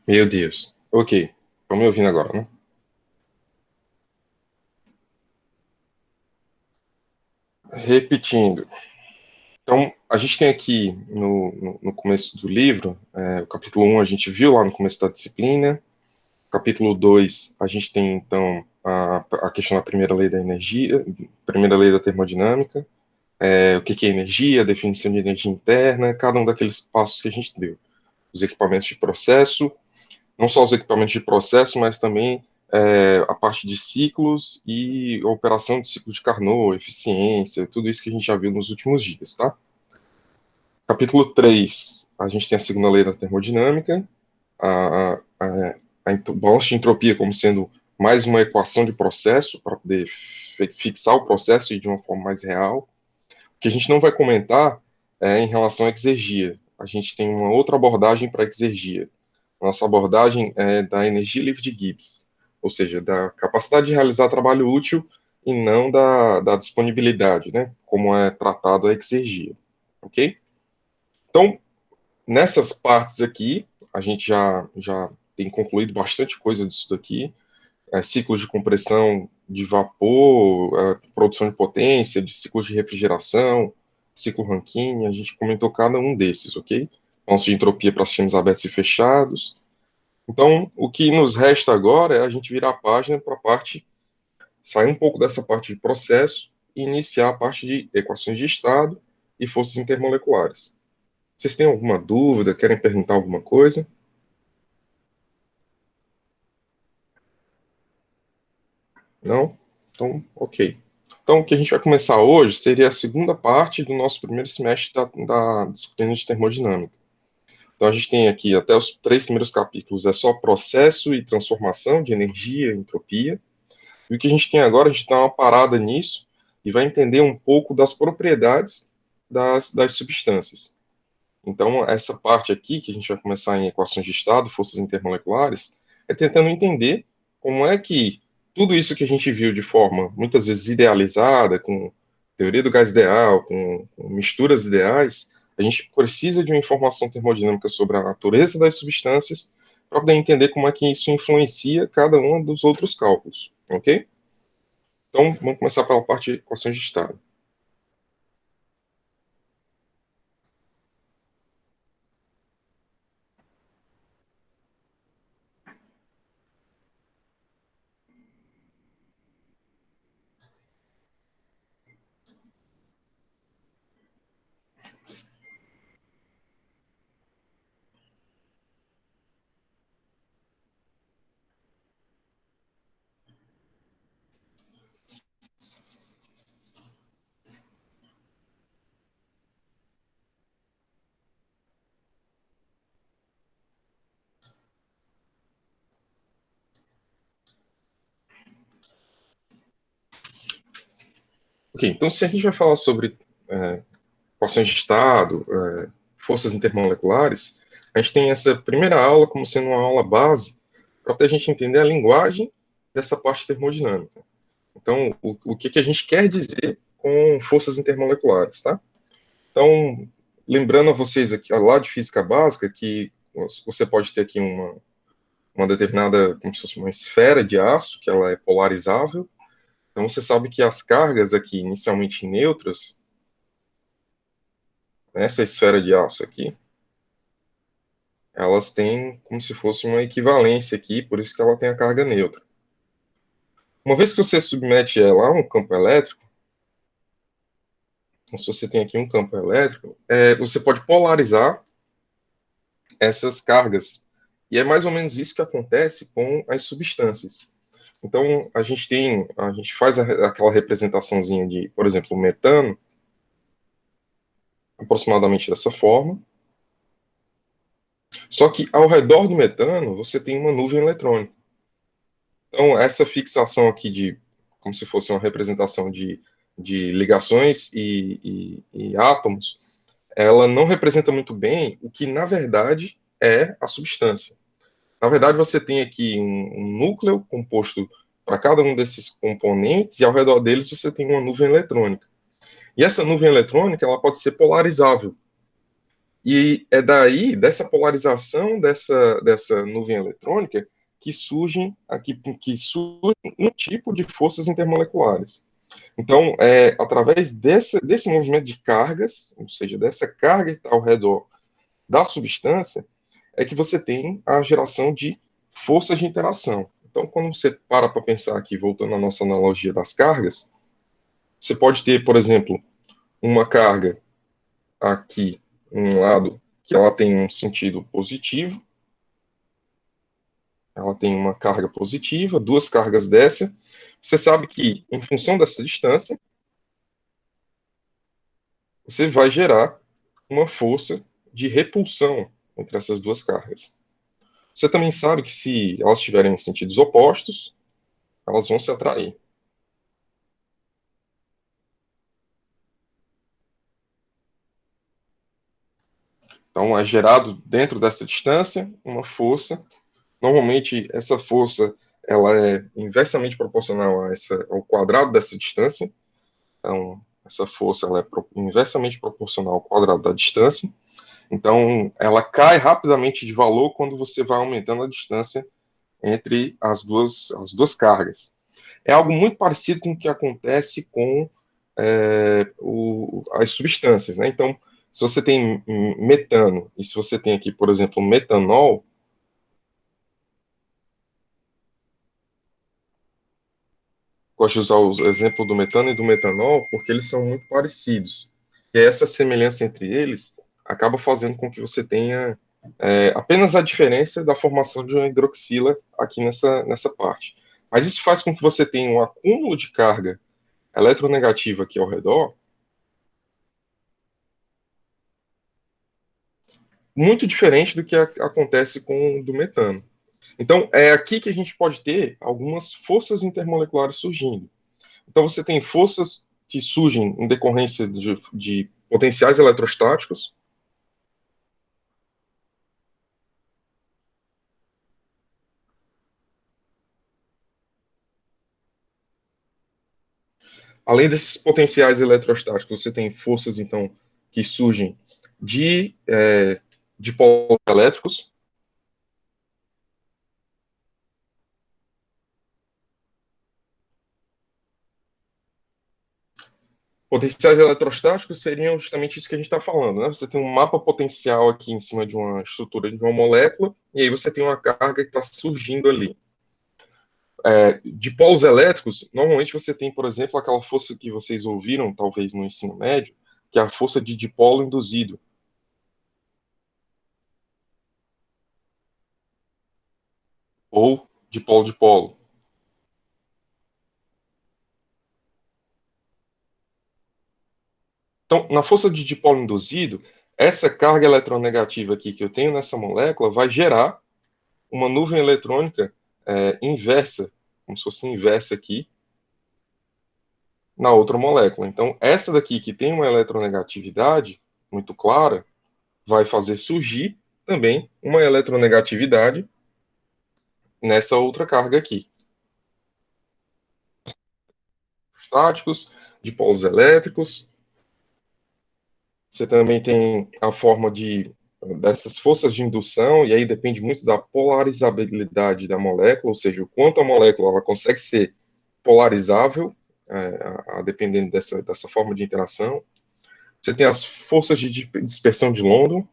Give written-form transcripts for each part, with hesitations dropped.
Meu Deus. Ok. Estão me ouvindo agora, né? Repetindo. Então, a gente tem aqui no começo do livro, o capítulo 1 a gente viu lá no começo da disciplina. Capítulo 2 a gente tem, então, a questão da primeira lei da energia, primeira lei da termodinâmica, o que que é energia, a definição de energia interna, cada um daqueles passos que a gente deu. Os equipamentos de processo, não só os equipamentos de processo, mas também a parte de ciclos e a operação de ciclo de Carnot, eficiência, tudo isso que a gente já viu nos últimos dias, tá? Capítulo 3, a gente tem a segunda lei da termodinâmica, a balança de entropia como sendo mais uma equação de processo para poder fixar o processo e de uma forma mais real. O que a gente não vai comentar é em relação à exergia. A gente tem uma outra abordagem para a exergia. Nossa abordagem é da energia livre de Gibbs, ou seja, da capacidade de realizar trabalho útil e não da disponibilidade, né? Como é tratado a exergia, ok? Então, nessas partes aqui, a gente já tem concluído bastante coisa disso daqui, ciclos de compressão de vapor, produção de potência, de ciclos de refrigeração, ciclo Rankine, a gente comentou cada um desses, ok? Balanço de entropia para sistemas abertos e fechados. Então, o que nos resta agora é a gente virar a página para a parte, sair um pouco dessa parte de processo e iniciar a parte de equações de estado e forças intermoleculares. Vocês têm alguma dúvida? Querem perguntar alguma coisa? Não? Então, ok. Então, o que a gente vai começar hoje seria a segunda parte do nosso primeiro semestre da disciplina de termodinâmica. Então, a gente tem aqui até os três primeiros capítulos, é só processo e transformação de energia, entropia. E o que a gente tem agora, a gente dá uma parada nisso e vai entender um pouco das propriedades das substâncias. Então, essa parte aqui, que a gente vai começar em equações de estado, forças intermoleculares, é tentando entender como é que tudo isso que a gente viu de forma muitas vezes idealizada, com teoria do gás ideal, com misturas ideais, a gente precisa de uma informação termodinâmica sobre a natureza das substâncias para poder entender como é que isso influencia cada um dos outros cálculos, ok? Então, vamos começar pela parte de equações de estado. Ok, então se a gente vai falar sobre equações de estado, forças intermoleculares, a gente tem essa primeira aula como sendo uma aula base para a gente entender a linguagem dessa parte termodinâmica. Então, o que a gente quer dizer com forças intermoleculares, tá? Então, lembrando a vocês aqui, lá de física básica, que você pode ter aqui uma determinada, como se fosse uma esfera de aço, que ela é polarizável. Então, você sabe que as cargas aqui, inicialmente neutras, nessa esfera de aço aqui, elas têm como se fosse uma equivalência aqui, por isso que ela tem a carga neutra. Uma vez que você submete ela a um campo elétrico, então se você tem aqui um campo elétrico, você pode polarizar essas cargas. E é mais ou menos isso que acontece com as substâncias. Então, a gente faz aquela representaçãozinha de, por exemplo, o metano, aproximadamente dessa forma. Só que ao redor do metano, você tem uma nuvem eletrônica. Então, essa fixação aqui de, como se fosse uma representação de ligações e átomos, ela não representa muito bem o que, na verdade, é a substância. Na verdade, você tem aqui um núcleo composto para cada um desses componentes e ao redor deles você tem uma nuvem eletrônica. E essa nuvem eletrônica ela pode ser polarizável. E é daí, dessa polarização dessa nuvem eletrônica, que surgem um tipo de forças intermoleculares. Então, através desse movimento de cargas, ou seja, dessa carga que está ao redor da substância, é que você tem a geração de forças de interação. Então, quando você para pensar aqui, voltando à nossa analogia das cargas, você pode ter, por exemplo, uma carga aqui, um lado, que ela tem um sentido positivo, ela tem uma carga positiva, duas cargas dessa. Você sabe que, em função dessa distância, você vai gerar uma força de repulsão entre essas duas cargas. Você também sabe que se elas estiverem em sentidos opostos, elas vão se atrair. Então, é gerado dentro dessa distância uma força. Normalmente, essa força ela é inversamente proporcional ao quadrado dessa distância. Então, essa força ela é inversamente proporcional ao quadrado da distância. Então, ela cai rapidamente de valor quando você vai aumentando a distância entre as duas cargas. É algo muito parecido com o que acontece com as substâncias, né? Então, se você tem metano e se você tem aqui, por exemplo, metanol, gosto de usar o exemplo do metano e do metanol porque eles são muito parecidos. E essa semelhança entre eles acaba fazendo com que você tenha apenas a diferença da formação de uma hidroxila aqui nessa parte. Mas isso faz com que você tenha um acúmulo de carga eletronegativa aqui ao redor, muito diferente do que acontece com o do metano. Então, é aqui que a gente pode ter algumas forças intermoleculares surgindo. Então, você tem forças que surgem em decorrência de potenciais eletrostáticos. Além desses potenciais eletrostáticos, você tem forças, então, que surgem de polos elétricos. Potenciais eletrostáticos seriam justamente isso que a gente está falando, né? Você tem um mapa potencial aqui em cima de uma estrutura de uma molécula, e aí você tem uma carga que está surgindo ali. De polos elétricos, normalmente você tem, por exemplo, aquela força que vocês ouviram, talvez no ensino médio, que é a força de dipolo induzido, ou dipolo-dipolo. Então, na força de dipolo induzido, essa carga eletronegativa aqui que eu tenho nessa molécula vai gerar uma nuvem eletrônica inversa, como se fosse inversa aqui, na outra molécula. Então, essa daqui que tem uma eletronegatividade muito clara, vai fazer surgir também uma eletronegatividade nessa outra carga aqui. Estáticos, de polos elétricos. Você também tem a forma dessas forças de indução, e aí depende muito da polarizabilidade da molécula, ou seja, o quanto a molécula ela consegue ser polarizável, dependendo dessa forma de interação. Você tem as forças de dispersão de London.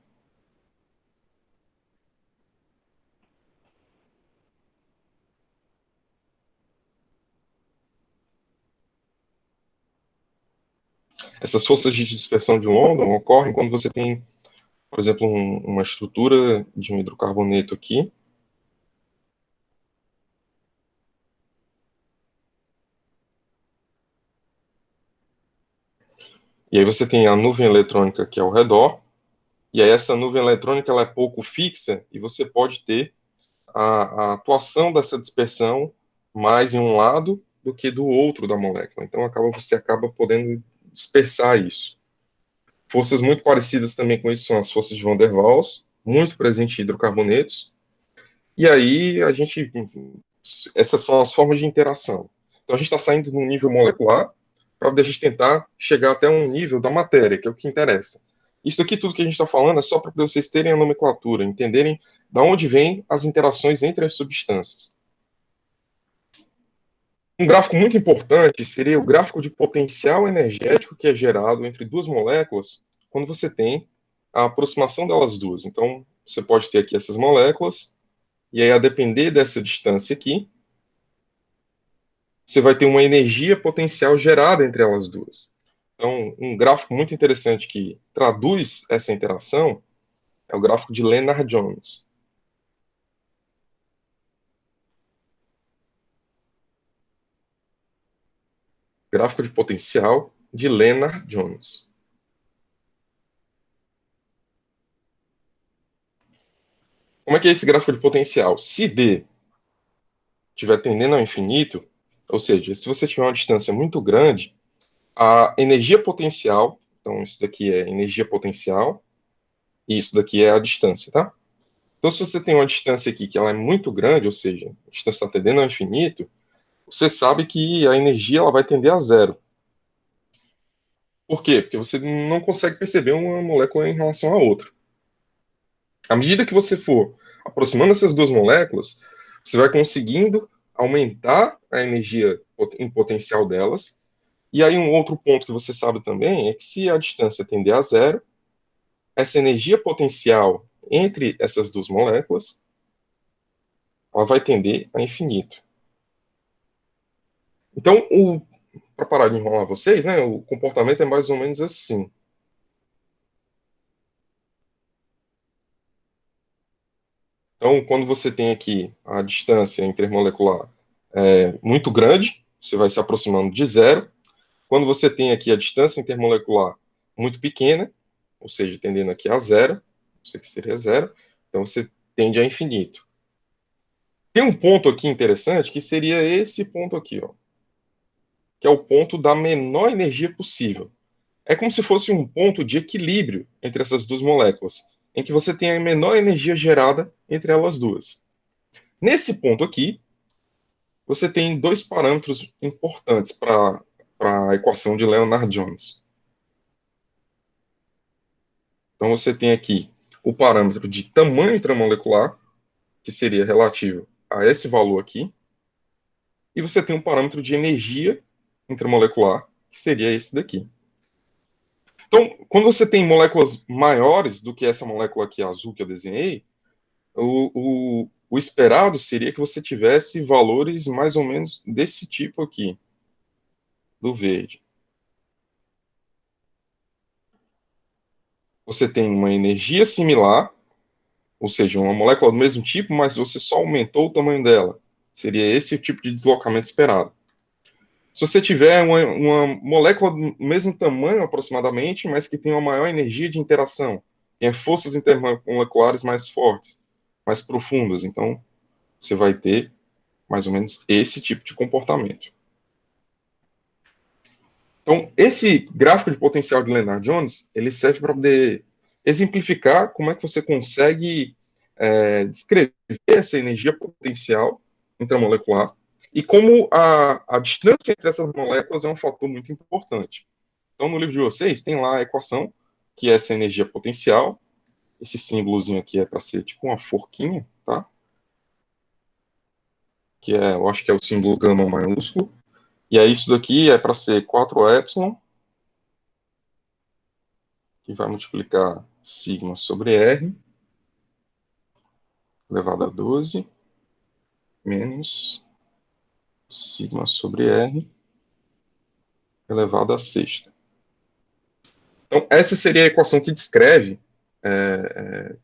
Essas forças de dispersão de London ocorrem quando você tem, por exemplo, uma estrutura de um hidrocarboneto aqui, e aí você tem a nuvem eletrônica que é ao redor, e aí essa nuvem eletrônica ela é pouco fixa, e você pode ter a atuação dessa dispersão mais em um lado do que do outro da molécula. Então você acaba podendo dispersar isso. Forças muito parecidas também com isso são as forças de Van der Waals, muito presente em hidrocarbonetos. E aí essas são as formas de interação. Então a gente está saindo de um nível molecular para a gente tentar chegar até um nível da matéria, que é o que interessa. Isso aqui, tudo que a gente está falando, é só para vocês terem a nomenclatura, entenderem de onde vêm as interações entre as substâncias. Um gráfico muito importante seria o gráfico de potencial energético que é gerado entre duas moléculas quando você tem a aproximação delas duas. Então, você pode ter aqui essas moléculas, e aí, a depender dessa distância aqui, você vai ter uma energia potencial gerada entre elas duas. Então, um gráfico muito interessante que traduz essa interação é o gráfico de Lennard-Jones. Gráfico de potencial de Lennard-Jones. Como é que é esse gráfico de potencial? Se D estiver tendendo ao infinito, ou seja, se você tiver uma distância muito grande, a energia potencial, então isso daqui é energia potencial, e isso daqui é a distância, tá? Então, se você tem uma distância aqui que ela é muito grande, ou seja, a distância está tendendo ao infinito, você sabe que a energia ela vai tender a zero. Por quê? Porque você não consegue perceber uma molécula em relação à outra. À medida que você for aproximando essas duas moléculas, você vai conseguindo aumentar a energia em potencial delas. E aí, um outro ponto que você sabe também é que se a distância tender a zero, essa energia potencial entre essas duas moléculas ela vai tender a infinito. Então, para parar de enrolar vocês, né, o comportamento é mais ou menos assim. Então, quando você tem aqui a distância intermolecular muito grande, você vai se aproximando de zero. Quando você tem aqui a distância intermolecular muito pequena, ou seja, tendendo aqui a zero, isso aqui seria zero, então você tende a infinito. Tem um ponto aqui interessante que seria esse ponto aqui, ó, que é o ponto da menor energia possível. É como se fosse um ponto de equilíbrio entre essas duas moléculas, em que você tem a menor energia gerada entre elas duas. Nesse ponto aqui, você tem dois parâmetros importantes para a equação de Lennard-Jones. Então, você tem aqui o parâmetro de tamanho intramolecular, que seria relativo a esse valor aqui, e você tem um parâmetro de energia intramolecular, que seria esse daqui. Então, quando você tem moléculas maiores do que essa molécula aqui azul que eu desenhei, o esperado seria que você tivesse valores mais ou menos desse tipo aqui, do verde. Você tem uma energia similar, ou seja, uma molécula do mesmo tipo, mas você só aumentou o tamanho dela. Seria esse o tipo de deslocamento esperado. Se você tiver uma molécula do mesmo tamanho aproximadamente, mas que tem uma maior energia de interação, tem forças intermoleculares mais fortes, mais profundas, então você vai ter mais ou menos esse tipo de comportamento. Então, esse gráfico de potencial de Lennard-Jones, ele serve para poder exemplificar como é que você consegue descrever essa energia potencial intramolecular e como a distância entre essas moléculas é um fator muito importante. Então, no livro de vocês, tem lá a equação, que é essa energia potencial. Esse símbolozinho aqui é para ser tipo uma forquinha, tá? Que é, eu acho que é o símbolo gama maiúsculo. E aí isso daqui é para ser 4ε, que vai multiplicar sigma sobre R, elevado a 12, menos sigma sobre R, elevado a sexta. Então, essa seria a equação que descreve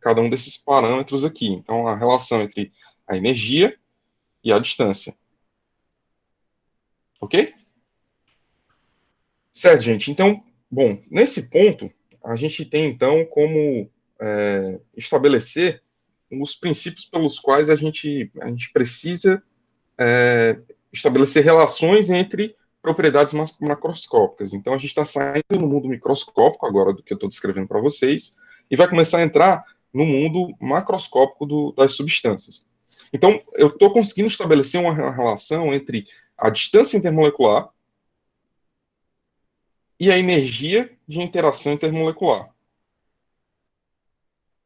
cada um desses parâmetros aqui. Então, a relação entre a energia e a distância. Ok? Certo, gente. Então, bom, nesse ponto, a gente tem, então, como estabelecer os princípios pelos quais a gente precisa estabelecer relações entre propriedades macroscópicas. Então, a gente está saindo no mundo microscópico, agora do que eu estou descrevendo para vocês, e vai começar a entrar no mundo macroscópico das substâncias. Então, eu estou conseguindo estabelecer uma relação entre a distância intermolecular e a energia de interação intermolecular.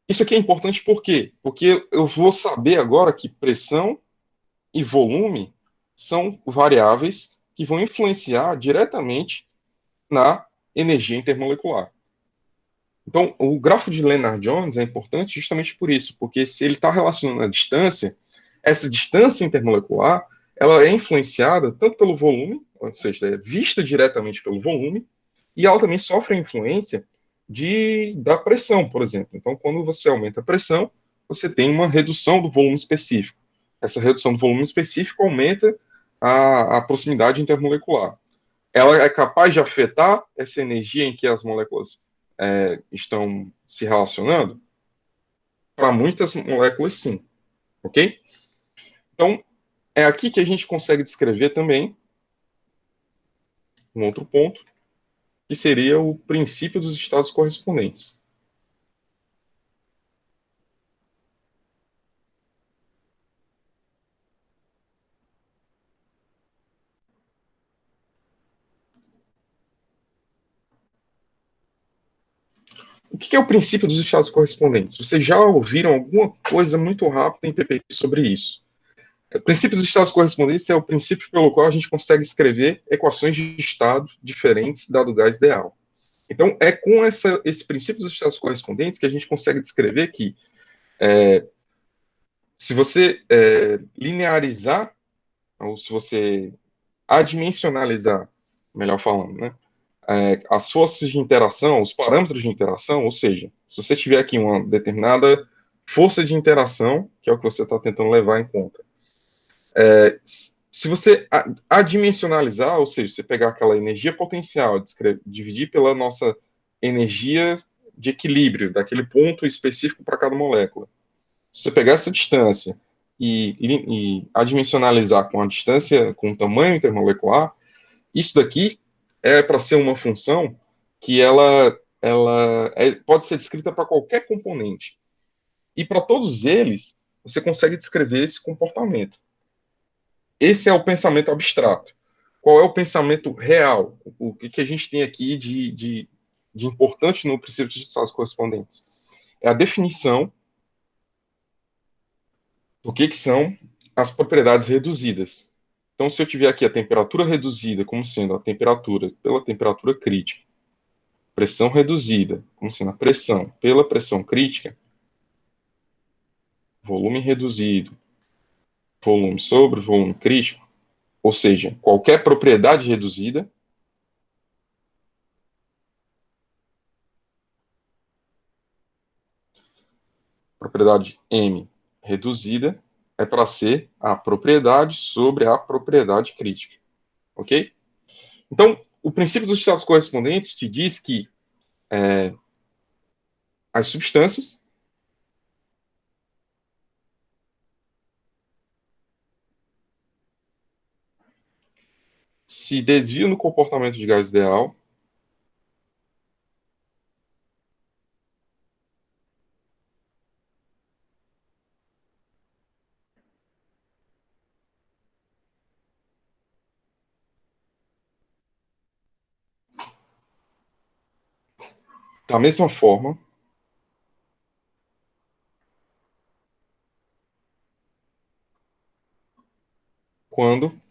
Isso aqui é importante por quê? Porque eu vou saber agora que pressão e volume são variáveis que vão influenciar diretamente na energia intermolecular. Então, o gráfico de Lennard-Jones é importante justamente por isso, porque se ele está relacionando a distância, essa distância intermolecular, ela é influenciada tanto pelo volume, ou seja, é vista diretamente pelo volume, e ela também sofre a influência da pressão, por exemplo. Então, quando você aumenta a pressão, você tem uma redução do volume específico. Essa redução do volume específico aumenta a proximidade intermolecular. Ela é capaz de afetar essa energia em que as moléculas estão se relacionando? Para muitas moléculas, sim. Ok? Então, é aqui que a gente consegue descrever também um outro ponto, que seria o princípio dos estados correspondentes. O que é o princípio dos estados correspondentes? Vocês já ouviram alguma coisa muito rápida em PPT sobre isso? O princípio dos estados correspondentes é o princípio pelo qual a gente consegue escrever equações de estado diferentes dado o gás ideal. Então, é com esse princípio dos estados correspondentes que a gente consegue descrever que se você linearizar, ou se você adimensionalizar, melhor falando, né, as forças de interação, os parâmetros de interação, ou seja, se você tiver aqui uma determinada força de interação, que é o que você está tentando levar em conta, se você adimensionalizar, ou seja, você pegar aquela energia potencial, dividir pela nossa energia de equilíbrio, daquele ponto específico para cada molécula, se você pegar essa distância e adimensionalizar com a distância, com o tamanho intermolecular, isso daqui é para ser uma função que pode ser descrita para qualquer componente. E para todos eles, você consegue descrever esse comportamento. Esse é o pensamento abstrato. Qual é o pensamento real? O que a gente tem aqui de importante no princípio de estados correspondentes? É a definição do que são as propriedades reduzidas. Então, se eu tiver aqui a temperatura reduzida como sendo a temperatura pela temperatura crítica, pressão reduzida como sendo a pressão pela pressão crítica, volume reduzido, volume sobre volume crítico, ou seja, qualquer propriedade reduzida, propriedade M reduzida, é para ser a propriedade sobre a propriedade crítica. Ok? Então, o princípio dos estados correspondentes te diz que as substâncias se desviam no comportamento de gás ideal da mesma forma quando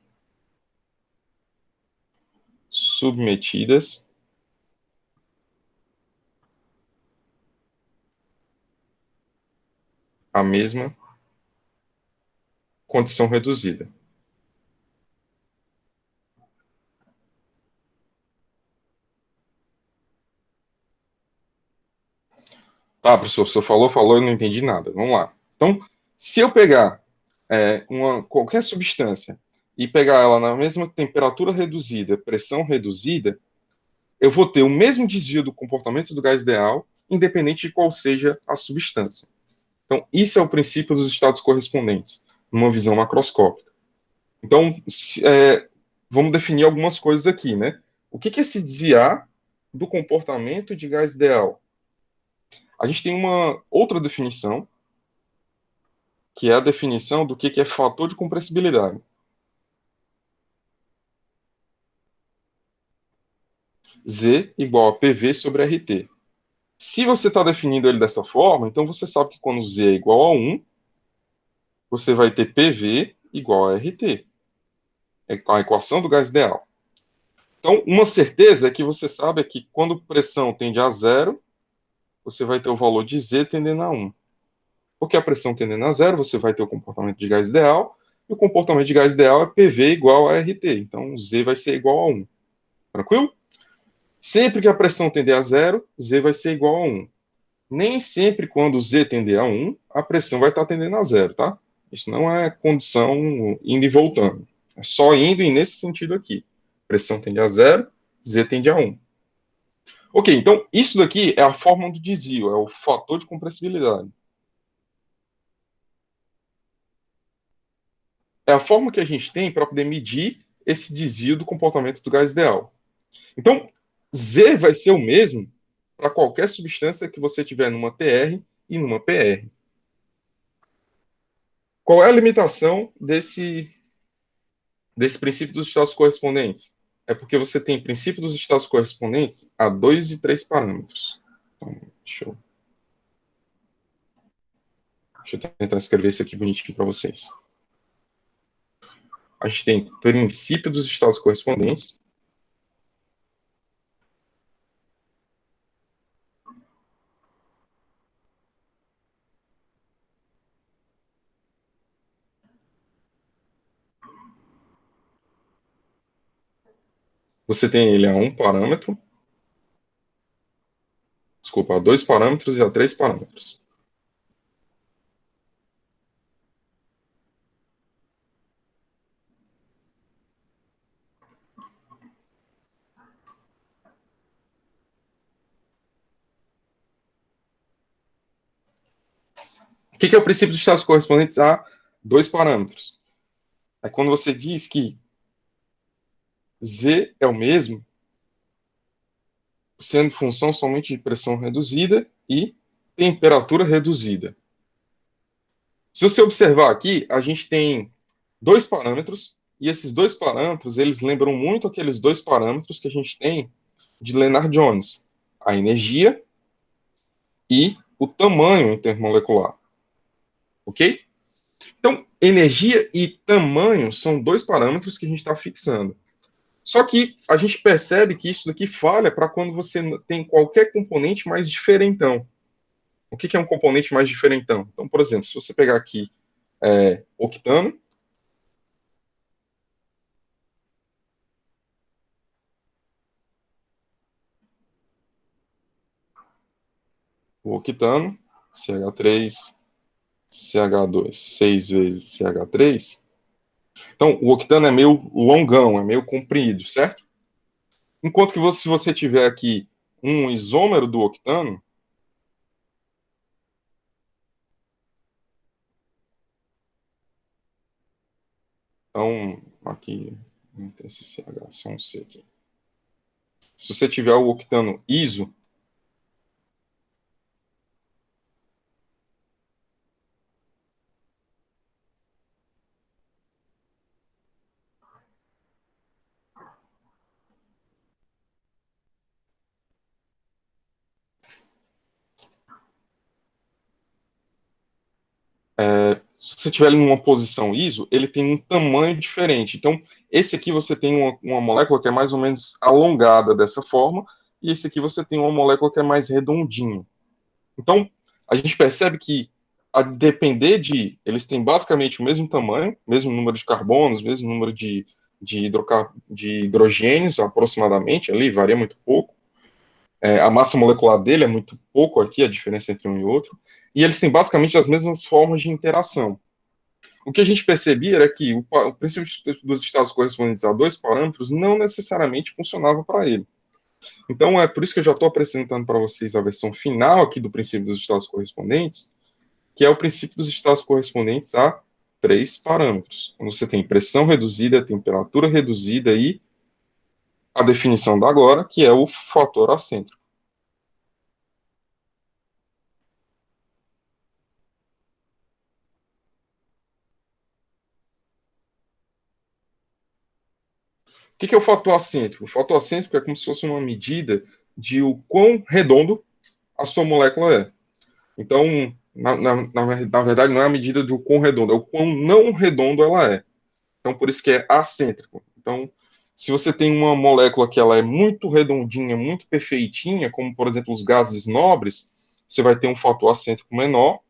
submetidas à mesma condição reduzida. Tá, professor, o senhor falou, eu não entendi nada. Vamos lá. Então, se eu pegar qualquer substância e pegar ela na mesma temperatura reduzida, pressão reduzida, eu vou ter o mesmo desvio do comportamento do gás ideal, independente de qual seja a substância. Então, isso é o princípio dos estados correspondentes, numa visão macroscópica. Então, vamos definir algumas coisas aqui, né? O que é se desviar do comportamento de gás ideal? A gente tem uma outra definição, que é a definição do que é fator de compressibilidade. Z igual a PV sobre RT. Se você está definindo ele dessa forma, então você sabe que quando Z é igual a 1, você vai ter PV igual a RT, é a equação do gás ideal. Então, uma certeza é que você sabe que quando pressão tende a zero, você vai ter o valor de Z tendendo a 1. Porque a pressão tendendo a zero, você vai ter o comportamento de gás ideal, e o comportamento de gás ideal é PV igual a RT. Então, Z vai ser igual a 1. Tranquilo? Sempre que a pressão tender a zero, Z vai ser igual a 1. Nem sempre quando Z tender a 1, a pressão vai estar tendendo a zero, tá? Isso não é condição indo e voltando. É só indo e nesse sentido aqui. Pressão tende a zero, Z tende a 1. Ok, então isso daqui é a fórmula do desvio, é o fator de compressibilidade. É a forma que a gente tem para poder medir esse desvio do comportamento do gás ideal. Então, Z vai ser o mesmo para qualquer substância que você tiver numa TR e numa PR. Qual é a limitação desse princípio dos estados correspondentes? É porque você tem princípio dos estados correspondentes a 2 e 3 parâmetros. Então, deixa eu tentar escrever isso aqui bonitinho para vocês. A gente tem princípio dos estados correspondentes. Você tem ele a um parâmetro, desculpa, a 2 parâmetros e a 3 parâmetros. O que é o princípio dos estados correspondentes a 2 parâmetros? É quando você diz que Z é o mesmo, sendo função somente de pressão reduzida e temperatura reduzida. Se você observar aqui, a gente tem 2 parâmetros, e esses 2 parâmetros, eles lembram muito aqueles 2 parâmetros que a gente tem de Lennard-Jones, a energia e o tamanho intermolecular, ok? Então, energia e tamanho são 2 parâmetros que a gente está fixando. Só que a gente percebe que isso daqui falha para quando você tem qualquer componente mais diferentão. O que é um componente mais diferentão? Então, por exemplo, se você pegar aqui octano, o octano, CH3, CH2, 6 vezes CH3. Então, o octano é meio longão, é meio comprido, certo? Enquanto que se você tiver aqui um isômero do octano, então, aqui, não tem esse CH, só um C aqui. Se você tiver o octano iso, se você tiver ele numa posição ISO, ele tem um tamanho diferente. Então, esse aqui você tem uma molécula que é mais ou menos alongada dessa forma, e esse aqui você tem uma molécula que é mais redondinha. Então, a gente percebe que, a depender de. Eles têm basicamente o mesmo tamanho, mesmo número de carbonos, mesmo número de hidrogênios, aproximadamente, ali, varia muito pouco. A massa molecular dele é muito pouco aqui, a diferença entre um e outro, e eles têm basicamente as mesmas formas de interação. O que a gente percebia era que o princípio dos estados correspondentes a 2 parâmetros não necessariamente funcionava para ele. Então, é por isso que eu já estou apresentando para vocês a versão final aqui do princípio dos estados correspondentes, que é o princípio dos estados correspondentes a 3 parâmetros. Quando você tem pressão reduzida, temperatura reduzida e a definição da agora, que é o fator acêntrico. O que é o fator acêntrico? O fator acêntrico é como se fosse uma medida de o quão redondo a sua molécula é. Então, na verdade, não é a medida do quão redondo, é o quão não redondo ela é. Então, por isso que é acêntrico. Então, se você tem uma molécula que ela é muito redondinha, muito perfeitinha, como, por exemplo, os gases nobres, você vai ter um fator acêntrico menor.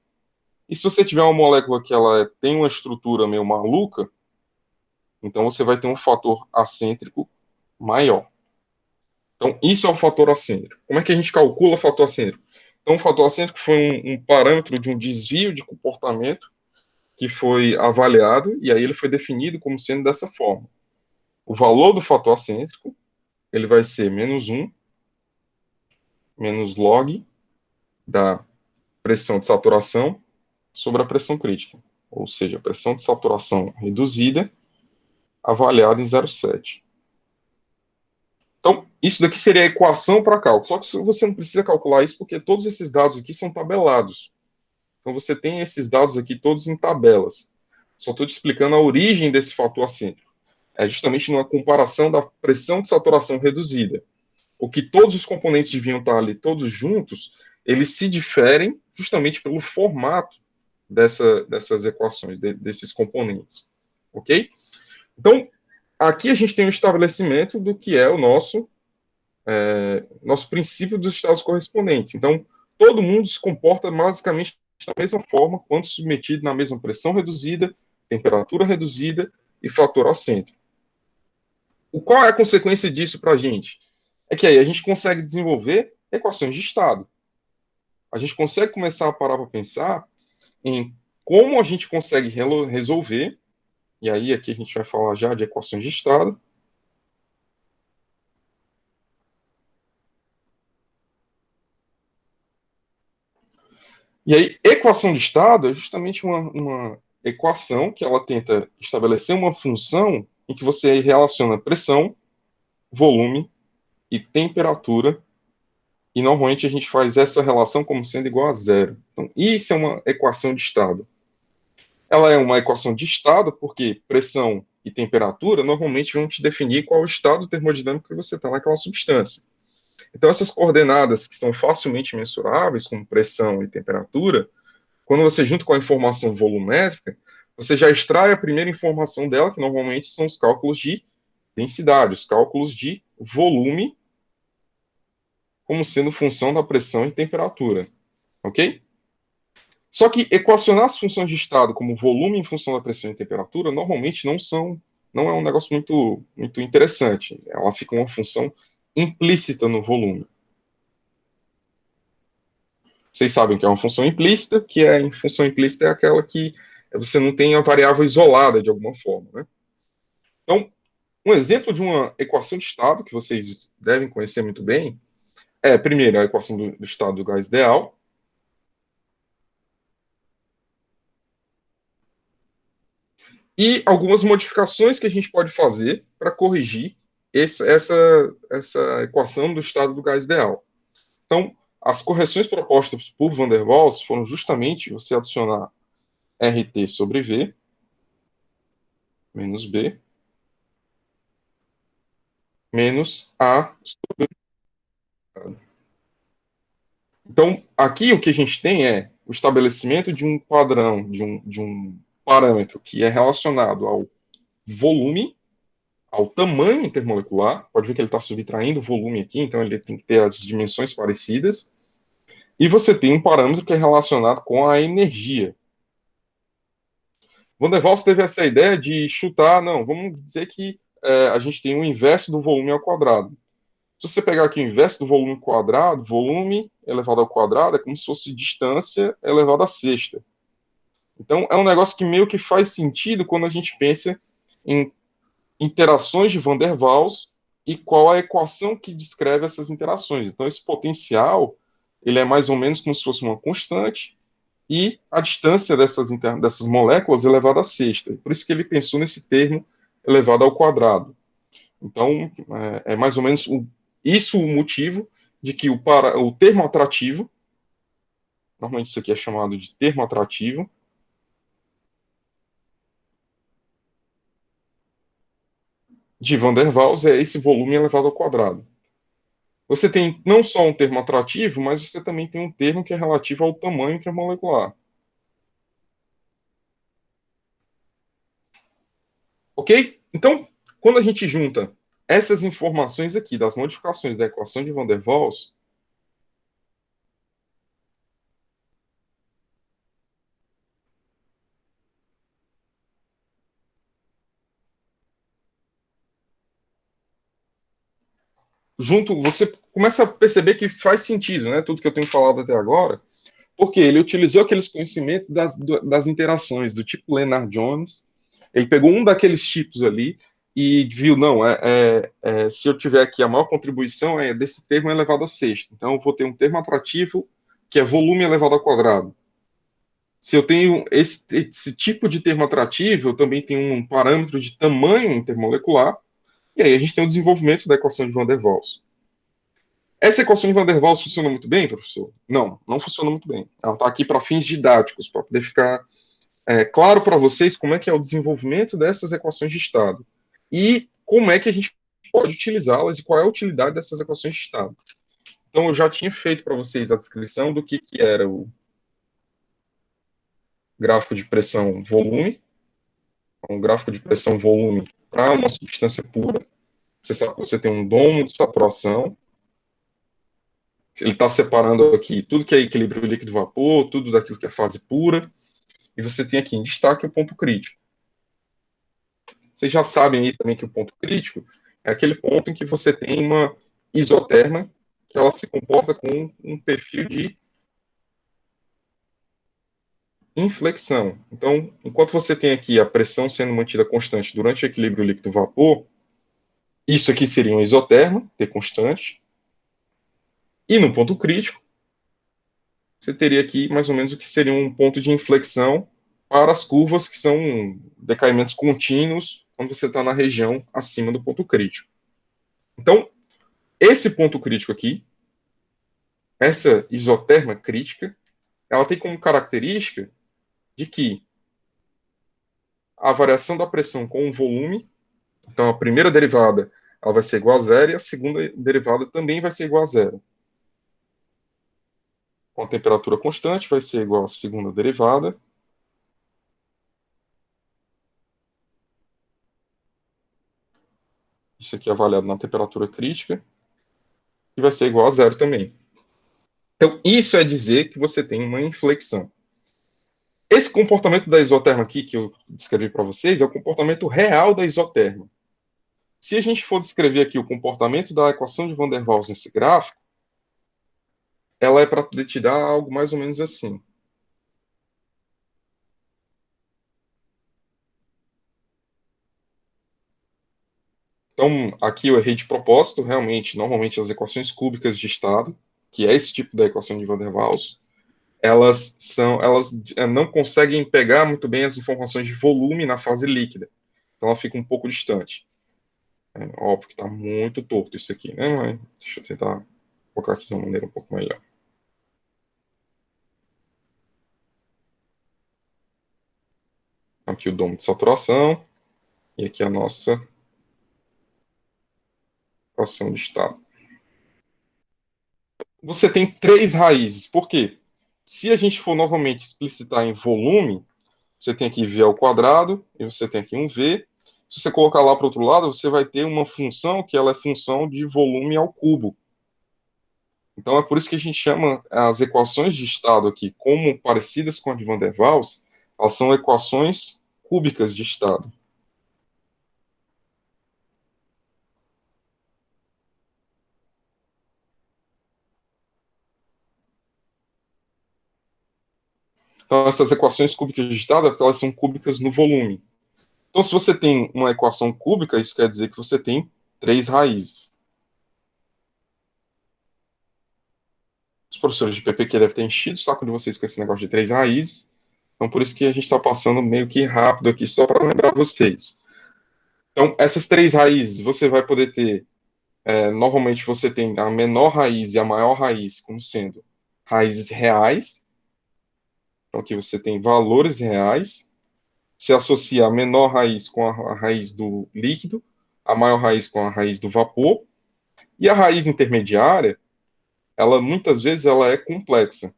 E se você tiver uma molécula que ela tem uma estrutura meio maluca, então você vai ter um fator acêntrico maior. Então, isso é o fator acêntrico. Como é que a gente calcula o fator acêntrico? Então, o fator acêntrico foi um parâmetro de um desvio de comportamento que foi avaliado, e aí ele foi definido como sendo dessa forma. O valor do fator acêntrico, ele vai ser menos 1, menos log da pressão de saturação sobre a pressão crítica. Ou seja, a pressão de saturação reduzida avaliada em 0,7. Então, isso daqui seria a equação para cálculo. Só que você não precisa calcular isso porque todos esses dados aqui são tabelados. Então, você tem esses dados aqui todos em tabelas. Só estou te explicando a origem desse fator acêntrico. É justamente numa comparação da pressão de saturação reduzida. O que todos os componentes deviam estar ali todos juntos, eles se diferem justamente pelo formato dessas equações, desses componentes. Ok? Então, aqui a gente tem um estabelecimento do que é o nosso princípio dos estados correspondentes. Então, todo mundo se comporta basicamente da mesma forma quando submetido na mesma pressão reduzida, temperatura reduzida e fator acêntrico. Qual é a consequência disso para a gente? É que aí a gente consegue desenvolver equações de estado. A gente consegue começar a parar para pensar em como a gente consegue resolver, e aí aqui a gente vai falar já de equações de estado. E aí, equação de estado é justamente uma equação que ela tenta estabelecer uma função em que você relaciona pressão, volume e temperatura, e normalmente a gente faz essa relação como sendo igual a zero. Então, isso é uma equação de estado. Ela é uma equação de estado porque pressão e temperatura normalmente vão te definir qual é o estado termodinâmico que você está naquela substância. Então, essas coordenadas que são facilmente mensuráveis, como pressão e temperatura, quando você junta com a informação volumétrica, você já extrai a primeira informação dela, que normalmente são os cálculos de densidade, os cálculos de volume, como sendo função da pressão e temperatura. Ok? Só que equacionar as funções de estado como volume em função da pressão e temperatura normalmente não é um negócio muito interessante. Ela fica uma função implícita no volume. Vocês sabem que é uma função implícita, que é a função implícita é aquela que você não tem a variável isolada de alguma forma, né? Então, um exemplo de uma equação de estado que vocês devem conhecer muito bem é, primeiro, a equação do estado do gás ideal, e algumas modificações que a gente pode fazer para corrigir essa equação do estado do gás ideal. Então, as correções propostas por Van der Waals foram justamente você adicionar RT sobre V menos B menos A. Então, aqui o que a gente tem é o estabelecimento de um padrão, de um parâmetro que é relacionado ao volume, ao tamanho intermolecular. Pode ver que ele está subtraindo o volume aqui, então ele tem que ter as dimensões parecidas. E você tem um parâmetro que é relacionado com a energia. Van der Waals teve essa ideia de chutar, não, vamos dizer que a gente tem o inverso do volume ao quadrado. Se você pegar aqui o inverso do volume quadrado, volume elevado ao quadrado é como se fosse distância elevada à sexta. Então, é um negócio que meio que faz sentido quando a gente pensa em interações de Van der Waals e qual a equação que descreve essas interações. Então, esse potencial, ele é mais ou menos como se fosse uma constante e a distância dessas moléculas elevada à sexta. Por isso que ele pensou nesse termo elevado ao quadrado. Então, é mais ou menos isso o motivo de que o termo atrativo, normalmente isso aqui é chamado de termo atrativo, de Van der Waals é esse volume elevado ao quadrado. Você tem não só um termo atrativo, mas você também tem um termo que é relativo ao tamanho intermolecular. Ok? Então, quando a gente junta essas informações aqui das modificações da equação de Van der Waals, junto, você começa a perceber que faz sentido, né? Tudo que eu tenho falado até agora, porque ele utilizou aqueles conhecimentos das interações do tipo Lennard-Jones, ele pegou um daqueles tipos ali e viu, não, se eu tiver aqui a maior contribuição é desse termo elevado a sexta, então eu vou ter um termo atrativo que é volume elevado ao quadrado. Se eu tenho esse tipo de termo atrativo, eu também tenho um parâmetro de tamanho intermolecular, e aí a gente tem o desenvolvimento da equação de Van der Waals. Essa equação de Van der Waals funciona muito bem, professor? Não, não funciona muito bem. Ela está aqui para fins didáticos, para poder ficar claro para vocês como é que é o desenvolvimento dessas equações de estado e como é que a gente pode utilizá-las e qual é a utilidade dessas equações de estado. Então, eu já tinha feito para vocês a descrição do que era o gráfico de pressão-volume, um gráfico de pressão-volume para uma substância pura. Você sabe que você tem um domo de saturação, ele está separando aqui tudo que é equilíbrio líquido-vapor, tudo daquilo que é fase pura, e você tem aqui em destaque o ponto crítico. Vocês já sabem aí também que o ponto crítico é aquele ponto em que você tem uma isoterma que ela se comporta com um perfil de inflexão. Então, enquanto você tem aqui a pressão sendo mantida constante durante o equilíbrio líquido-vapor, isso aqui seria uma isoterma, T constante, e no ponto crítico, você teria aqui mais ou menos o que seria um ponto de inflexão para as curvas que são decaimentos contínuos, quando você está na região acima do ponto crítico. Então, esse ponto crítico aqui, essa isoterma crítica, ela tem como característica de que a variação da pressão com o volume, então a primeira derivada ela vai ser igual a zero e a segunda derivada também vai ser igual a zero. Com a temperatura constante vai ser igual à segunda derivada. Isso aqui é avaliado na temperatura crítica e vai ser igual a zero também. Então, isso é dizer que você tem uma inflexão. Esse comportamento da isoterma aqui, que eu descrevi para vocês, é o comportamento real da isoterma. Se a gente for descrever aqui o comportamento da equação de Van der Waals nesse gráfico, ela é para te dar algo mais ou menos assim. Então, aqui eu errei de propósito, realmente, normalmente as equações cúbicas de estado, que é esse tipo da equação de Van der Waals, elas não conseguem pegar muito bem as informações de volume na fase líquida. Então ela fica um pouco distante. Óbvio que está muito torto isso aqui, né? Mas deixa eu tentar colocar aqui de uma maneira um pouco melhor. Aqui o domo de saturação e aqui a nossa equação de estado. Você tem três raízes. Por quê? Se a gente for novamente explicitar em volume, você tem aqui v ao quadrado e você tem aqui um v. Se você colocar lá para o outro lado, você vai ter uma função que ela é função de volume ao cubo. Então é por isso que a gente chama as equações de estado aqui, como parecidas com a de Van der Waals, elas são equações cúbicas de estado. Então essas equações cúbicas de estado é porque elas são cúbicas no volume. Então se você tem uma equação cúbica, isso quer dizer que você tem três raízes. Os professores de PPQ devem ter enchido o saco de vocês com esse negócio de três raízes. Então, por isso que a gente está passando meio que rápido aqui, só para lembrar vocês. Então, essas três raízes, você vai poder ter, normalmente você tem a menor raiz e a maior raiz como sendo raízes reais. Então, aqui você tem valores reais. Você associa a menor raiz com a raiz do líquido, a maior raiz com a raiz do vapor, E a raiz intermediária, ela muitas vezes ela é complexa.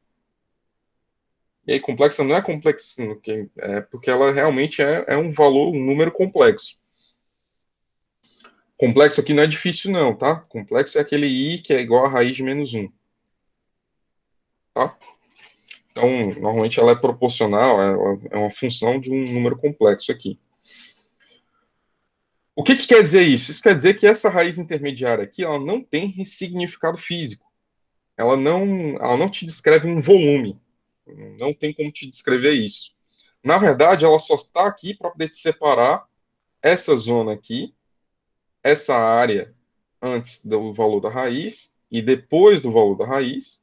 E aí, complexa não é complexa, porque ela realmente é um valor, um número complexo. Complexo aqui não é difícil, não, tá? Complexo é aquele i que é igual a raiz de menos 1. Tá? Então, normalmente ela é proporcional, é uma função de um número complexo aqui. O que, que quer dizer isso? Isso quer dizer que essa raiz intermediária aqui, ela não tem significado físico. Ela não te descreve um volume. Não tem como te descrever isso. Na verdade, ela só está aqui para poder te separar essa zona aqui, essa área antes do valor da raiz e depois do valor da raiz,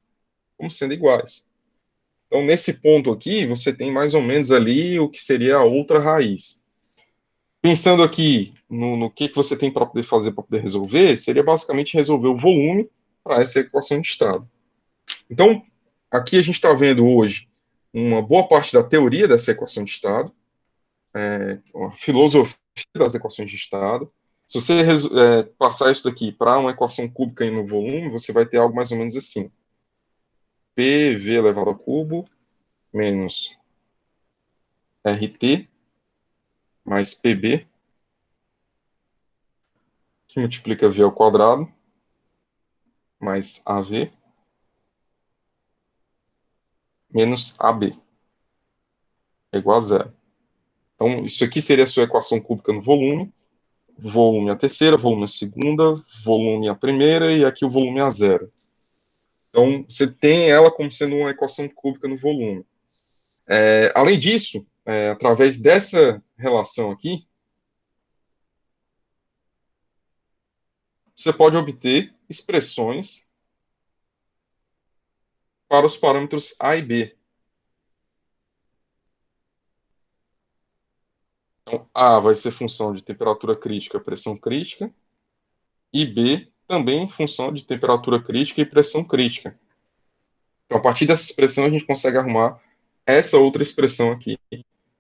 como sendo iguais. Então, nesse ponto aqui, você tem mais ou menos ali o que seria a outra raiz. Pensando aqui no que você tem para poder fazer para poder resolver, seria basicamente resolver o volume para essa equação de estado. Então, aqui a gente está vendo hoje uma boa parte da teoria dessa equação de estado, a filosofia das equações de estado. Se você passar isso daqui para uma equação cúbica no volume, você vai ter algo mais ou menos assim. PV elevado ao cubo menos RT mais PB, que multiplica V ao quadrado, mais AV, menos AB, é igual a zero. Então, isso aqui seria a sua equação cúbica no volume. Volume a terceira, volume a segunda, volume a primeira e aqui o volume a zero. Então, você tem ela como sendo uma equação cúbica no volume. Além disso, através dessa relação aqui, você pode obter expressões para os parâmetros A e B. Então, A vai ser função de temperatura crítica, pressão crítica, e B também função de temperatura crítica e pressão crítica. Então, a partir dessa expressão, a gente consegue arrumar essa outra expressão aqui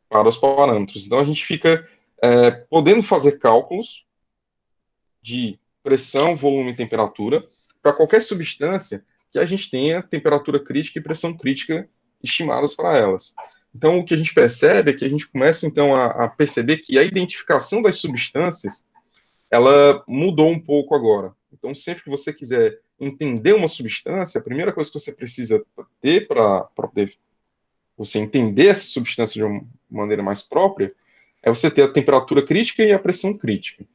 para os parâmetros. Então, a gente fica podendo fazer cálculos de pressão, volume e temperatura para qualquer substância que a gente tenha temperatura crítica e pressão crítica estimadas para elas. Então, o que a gente percebe é que a gente começa, então, a perceber que a identificação das substâncias, ela mudou um pouco agora. Então, sempre que você quiser entender uma substância, a primeira coisa que você precisa ter para poder você entender essa substância de uma maneira mais própria é você ter a temperatura crítica e a pressão crítica.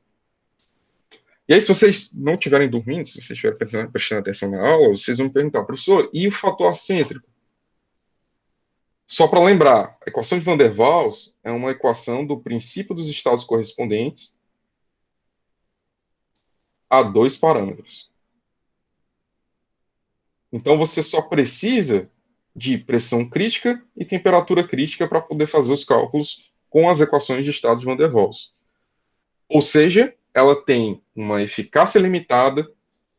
E aí, se vocês não estiverem dormindo, se vocês estiverem prestando atenção na aula, vocês vão me perguntar, professor, e o fator acêntrico? Só para lembrar, a equação de Van der Waals é uma equação do princípio dos estados correspondentes a dois parâmetros. Então, você só precisa de pressão crítica e temperatura crítica para poder fazer os cálculos com as equações de estado de Van der Waals. Ou seja, ela tem uma eficácia limitada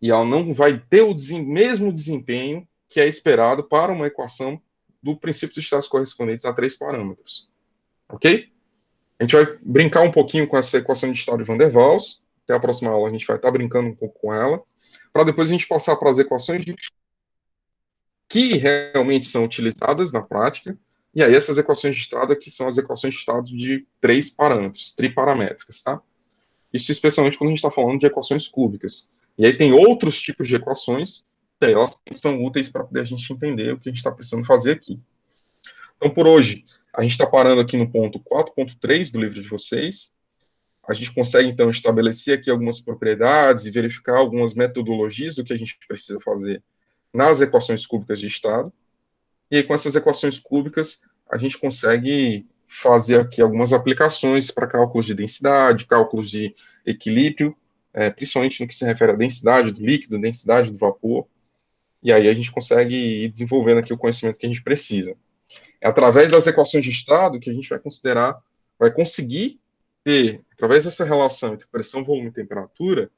e ela não vai ter o mesmo desempenho que é esperado para uma equação do princípio dos estados correspondentes a três parâmetros. Ok? A gente vai brincar um pouquinho com essa equação de estado de Van der Waals. Até a próxima aula a gente vai estar brincando um pouco com ela, para depois a gente passar para as equações que realmente são utilizadas na prática. E aí essas equações de estado aqui são as equações de estado de três parâmetros, triparamétricas, tá? Isso especialmente quando a gente está falando de equações cúbicas. E aí tem outros tipos de equações que aí elas são úteis para poder a gente entender o que a gente está precisando fazer aqui. Então, por hoje, a gente está parando aqui no ponto 4.3 do livro de vocês. A gente consegue, então, estabelecer aqui algumas propriedades e verificar algumas metodologias do que a gente precisa fazer nas equações cúbicas de estado. E aí, com essas equações cúbicas, a gente consegue fazer aqui algumas aplicações para cálculos de densidade, cálculos de equilíbrio, principalmente no que se refere à densidade do líquido, densidade do vapor, e aí a gente consegue ir desenvolvendo aqui o conhecimento que a gente precisa. É através das equações de estado que a gente vai conseguir ter, através dessa relação entre pressão, volume e temperatura,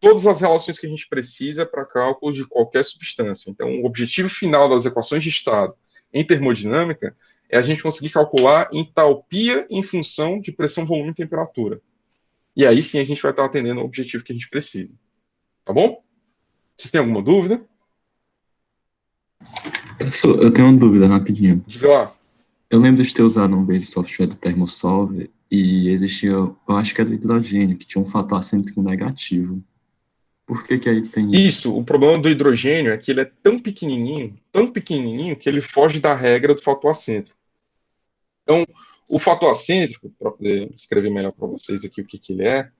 todas as relações que a gente precisa para cálculo de qualquer substância. Então, o objetivo final das equações de estado em termodinâmica é a gente conseguir calcular entalpia em função de pressão, volume e temperatura. E aí sim a gente vai estar atendendo o objetivo que a gente precisa. Tá bom? Vocês têm alguma dúvida? Eu tenho uma dúvida rapidinho. Diga lá. Eu lembro de ter usado uma vez o software do Thermosolver e existia, eu acho que era o hidrogênio, que tinha um fator acêntrico negativo. Por que que aí tem isso? Isso, o problema do hidrogênio é que ele é tão pequenininho, que ele foge da regra do fator acêntrico. Então, o fator acêntrico, para poder escrever melhor para vocês aqui o que, que ele é,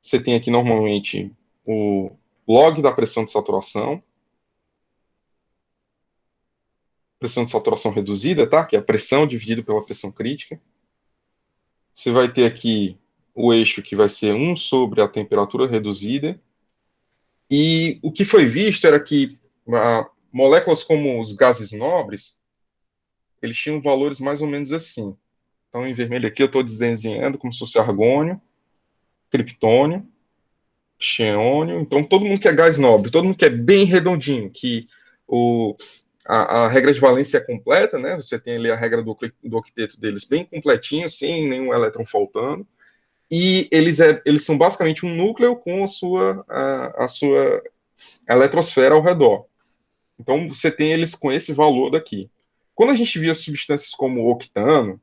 você tem aqui normalmente o log da pressão de saturação reduzida, tá? Que é a pressão dividida pela pressão crítica. Você vai ter aqui o eixo que vai ser 1 sobre a temperatura reduzida. E o que foi visto era que moléculas como os gases nobres, eles tinham valores mais ou menos assim. Então, em vermelho aqui eu estou desenhando como se fosse argônio, criptônio, xeônio. Então, todo mundo que é gás nobre, todo mundo que é bem redondinho, que o, a regra de valência é completa, né? Você tem ali a regra do octeto deles bem completinho, sem nenhum elétron faltando. E eles são basicamente um núcleo com a sua eletrosfera ao redor. Então, você tem eles com esse valor daqui. Quando a gente via substâncias como o octano,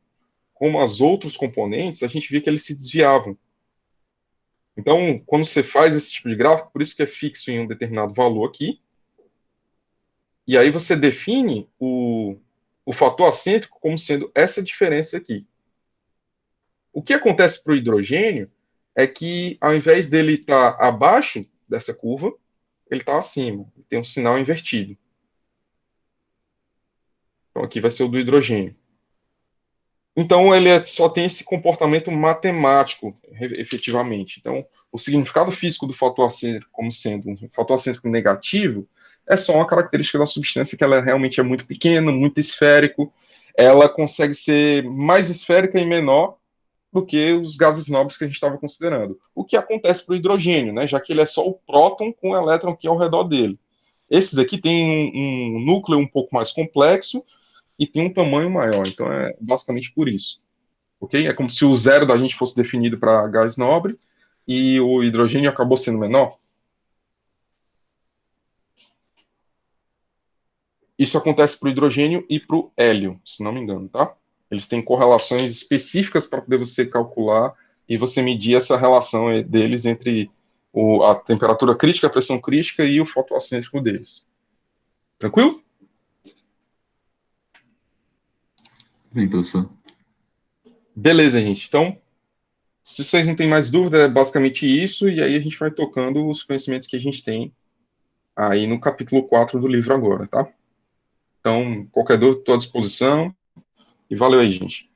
como as outros componentes, a gente via que eles se desviavam. Então, quando você faz esse tipo de gráfico, por isso que é fixo em um determinado valor aqui, e aí você define o fator acêntrico como sendo essa diferença aqui. O que acontece para o hidrogênio é que, ao invés dele estar abaixo dessa curva, ele está acima, tem um sinal invertido. Então, aqui vai ser o do hidrogênio. Então, ele só tem esse comportamento matemático, efetivamente. Então, o significado físico do fator acêntrico como sendo um fator acêntrico negativo é só uma característica da substância que ela realmente é muito pequena, muito esférico. Ela consegue ser mais esférica e menor do que os gases nobres que a gente estava considerando. O que acontece para o hidrogênio, né? Já que ele é só o próton com o elétron aqui ao redor dele. Esses aqui têm um núcleo um pouco mais complexo e tem um tamanho maior. Então é basicamente por isso. Ok? É como se o zero da gente fosse definido para gás nobre e o hidrogênio acabou sendo menor. Isso acontece para o hidrogênio e para o hélio, se não me engano, tá? Eles têm correlações específicas para poder você calcular e você medir essa relação deles entre a temperatura crítica, a pressão crítica e o fotoacêntrico deles. Tranquilo? Bem, professor. Beleza, gente. Então, se vocês não têm mais dúvida, é basicamente isso, e aí a gente vai tocando os conhecimentos que a gente tem aí no capítulo 4 do livro agora, tá? Então, qualquer dúvida, estou à disposição, e valeu aí, gente.